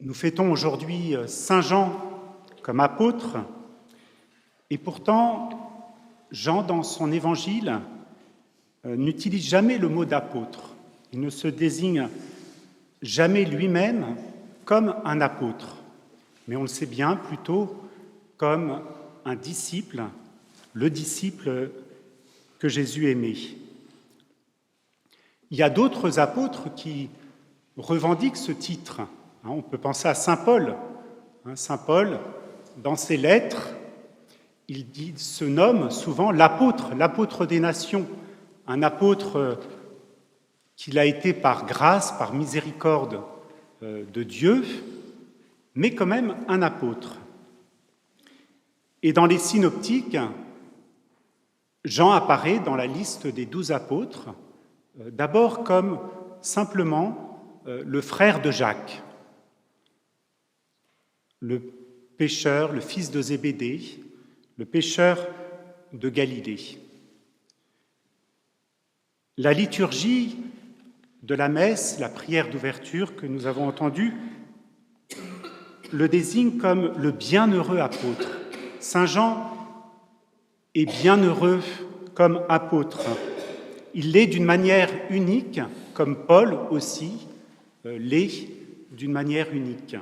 Nous fêtons aujourd'hui Saint Jean comme apôtre, et pourtant, Jean, dans son évangile, n'utilise jamais le mot d'apôtre. Il ne se désigne jamais lui-même comme un apôtre, mais on le sait bien, plutôt comme un disciple, le disciple que Jésus aimait. Il y a d'autres apôtres qui revendiquent ce titre. On peut penser à saint Paul. Saint Paul, dans ses lettres, il se nomme souvent l'apôtre des nations, un apôtre qu'il a été par grâce, par miséricorde de Dieu, mais quand même un apôtre. Et dans les synoptiques, Jean apparaît dans la liste des 12 apôtres, d'abord comme simplement le frère de Jacques, le pêcheur, le fils de Zébédée, le pêcheur de Galilée. La liturgie de la messe, la prière d'ouverture que nous avons entendue, le désigne comme le bienheureux apôtre. Saint Jean est bienheureux comme apôtre. Il l'est d'une manière unique, comme Paul aussi l'est d'une manière unique.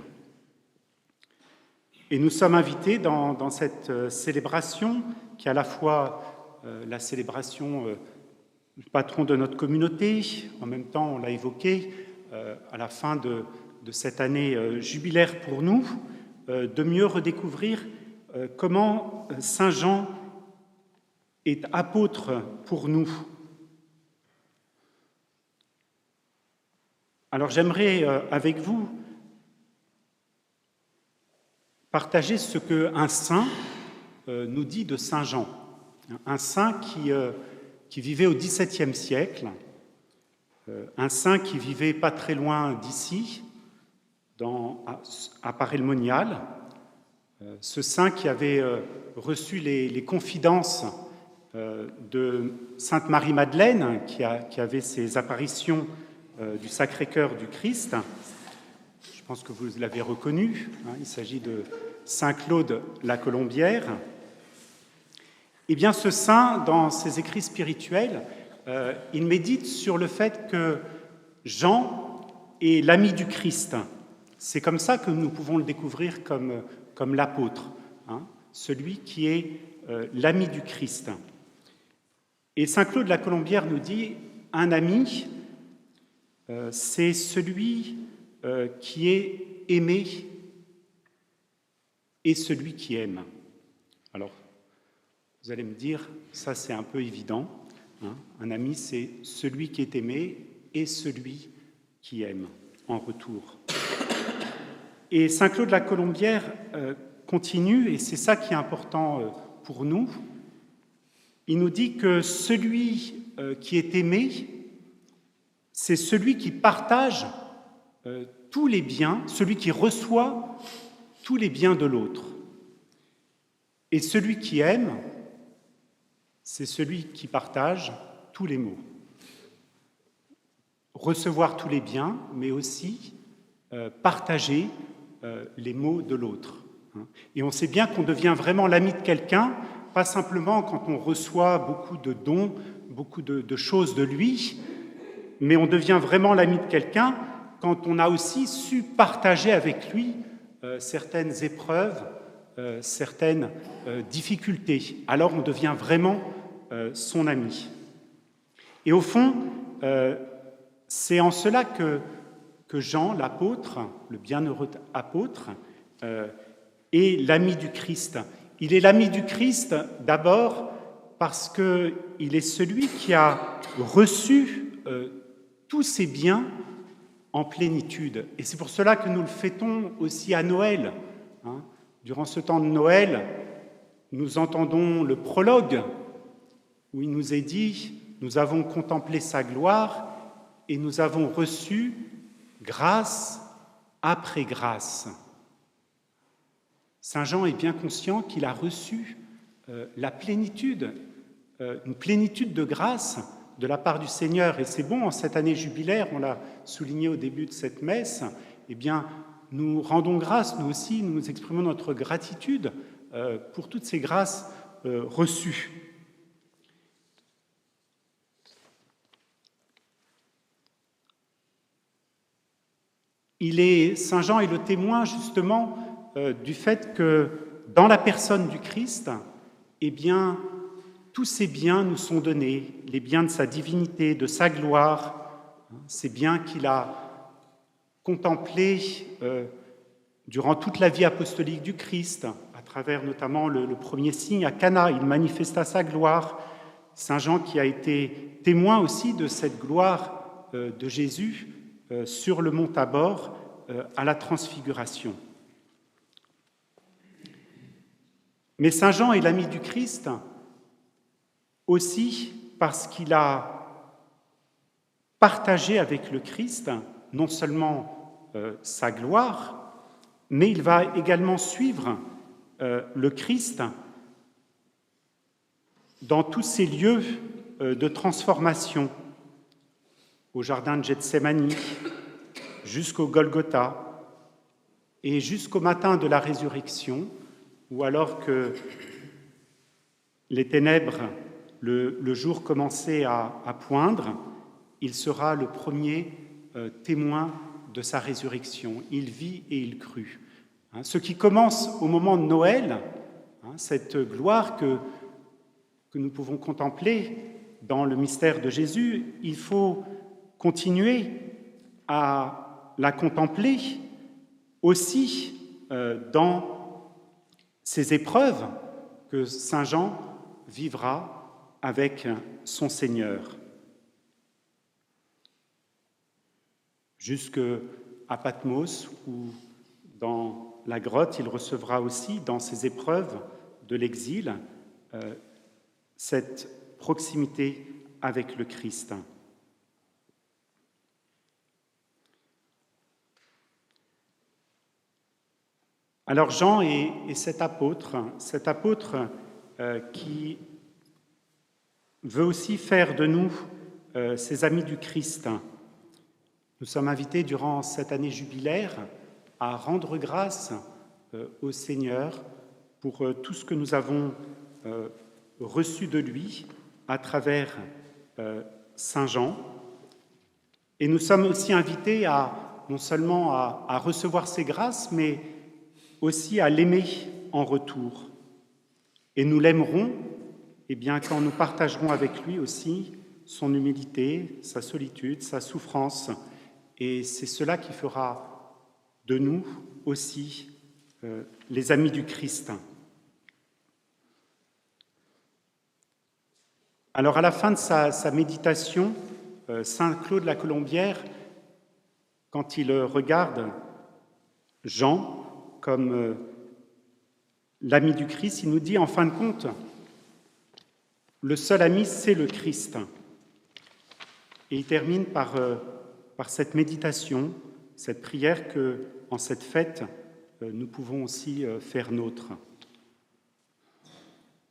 Et nous sommes invités dans cette célébration, qui est à la fois la célébration du patron de notre communauté, en même temps, on l'a évoqué, à la fin de cette année jubilaire pour nous, de mieux redécouvrir comment Saint Jean est apôtre pour nous. Alors j'aimerais avec vous partager ce qu'un saint nous dit de Saint Jean. Un saint qui vivait au XVIIe siècle, un saint qui vivait pas très loin d'ici, à Paray-le-Monial, ce saint qui avait reçu les confidences de Sainte Marie-Madeleine, qui avait ses apparitions du Sacré-Cœur du Christ. Je pense que vous l'avez reconnu, il s'agit de Saint Claude la Colombière. Eh bien, ce saint, dans ses écrits spirituels, il médite sur le fait que Jean est l'ami du Christ. C'est comme ça que nous pouvons le découvrir comme l'apôtre, celui qui est l'ami du Christ. Et Saint Claude la Colombière nous dit, un ami, c'est celui qui est aimé et celui qui aime. Alors, vous allez me dire, ça c'est un peu évident. Un ami, c'est celui qui est aimé et celui qui aime en retour. Et Saint Claude la Colombière continue, et c'est ça qui est important pour nous. Il nous dit que celui qui est aimé, c'est celui qui partage tous les biens, celui qui reçoit tous les biens de l'autre. Et celui qui aime, c'est celui qui partage tous les maux. Recevoir tous les biens, mais aussi partager les maux de l'autre. Et on sait bien qu'on devient vraiment l'ami de quelqu'un, pas simplement quand on reçoit beaucoup de dons, beaucoup de choses de lui, mais on devient vraiment l'ami de quelqu'un quand on a aussi su partager avec lui certaines épreuves, certaines difficultés. Alors on devient vraiment son ami. Et au fond, c'est en cela que Jean, l'apôtre, le bienheureux apôtre, est l'ami du Christ. Il est l'ami du Christ d'abord parce qu'il est celui qui a reçu tous ses biens en plénitude. Et c'est pour cela que nous le fêtons aussi à Noël. Durant ce temps de Noël, nous entendons le prologue où il nous est dit « Nous avons contemplé sa gloire et nous avons reçu grâce après grâce ». Saint Jean est bien conscient qu'il a reçu la plénitude, une plénitude de grâce de la part du Seigneur. Et c'est bon, en cette année jubilaire, on l'a souligné au début de cette messe, eh bien, nous rendons grâce, nous aussi, nous exprimons notre gratitude pour toutes ces grâces reçues. Saint Jean est le témoin justement du fait que dans la personne du Christ, eh bien, tous ces biens nous sont donnés, les biens de sa divinité, de sa gloire, ces biens qu'il a contemplés durant toute la vie apostolique du Christ, à travers notamment le premier signe à Cana, il manifesta sa gloire. Saint Jean qui a été témoin aussi de cette gloire de Jésus sur le mont Tabor à la transfiguration. Mais Saint Jean est l'ami du Christ aussi parce qu'il a partagé avec le Christ non seulement sa gloire, mais il va également suivre le Christ dans tous ces lieux de transformation, au jardin de Gethsémani, jusqu'au Golgotha, et jusqu'au matin de la résurrection, où alors que les ténèbres, le jour commençait à poindre, il sera le premier témoin de sa résurrection. Il vit et il crut. Ce qui commence au moment de Noël, cette gloire que nous pouvons contempler dans le mystère de Jésus, il faut continuer à la contempler aussi dans ces épreuves que Saint Jean vivra avec son Seigneur. Jusqu'à Patmos, où dans la grotte, il recevra aussi, dans ces épreuves de l'exil, cette proximité avec le Christ. Alors Jean est cet apôtre qui veut aussi faire de nous ses amis du Christ. Nous sommes invités durant cette année jubilaire à rendre grâce au Seigneur pour tout ce que nous avons reçu de lui à travers Saint Jean. Et nous sommes aussi invités non seulement à recevoir ces grâces, mais aussi à l'aimer en retour. Et nous l'aimerons quand nous partagerons avec lui aussi son humilité, sa solitude, sa souffrance. Et c'est cela qui fera de nous aussi les amis du Christ. Alors à la fin de sa méditation, Saint Claude la Colombière, quand il regarde Jean comme l'ami du Christ, il nous dit en fin de compte, le seul ami, c'est le Christ. Et il termine par cette méditation, cette prière que, en cette fête, nous pouvons aussi faire nôtre.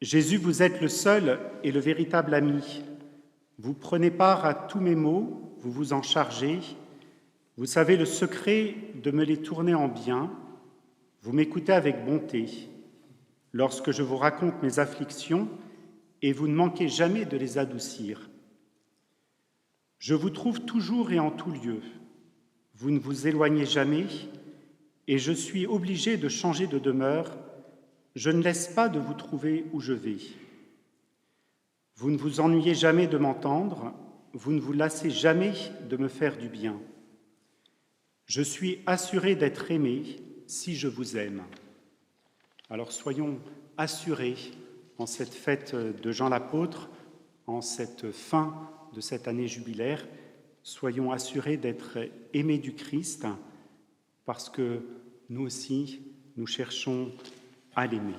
Jésus, vous êtes le seul et le véritable ami. Vous prenez part à tous mes maux, vous vous en chargez. Vous savez le secret de me les tourner en bien. Vous m'écoutez avec bonté lorsque je vous raconte mes afflictions et vous ne manquez jamais de les adoucir. Je vous trouve toujours et en tout lieu. Vous ne vous éloignez jamais et je suis obligé de changer de demeure. Je ne laisse pas de vous trouver où je vais. Vous ne vous ennuyez jamais de m'entendre, vous ne vous lassez jamais de me faire du bien. Je suis assuré d'être aimé si je vous aime. Alors soyons assurés en cette fête de Jean l'apôtre, en cette fin de cette année jubilaire, soyons assurés d'être aimés du Christ parce que nous aussi, nous cherchons à l'aimer.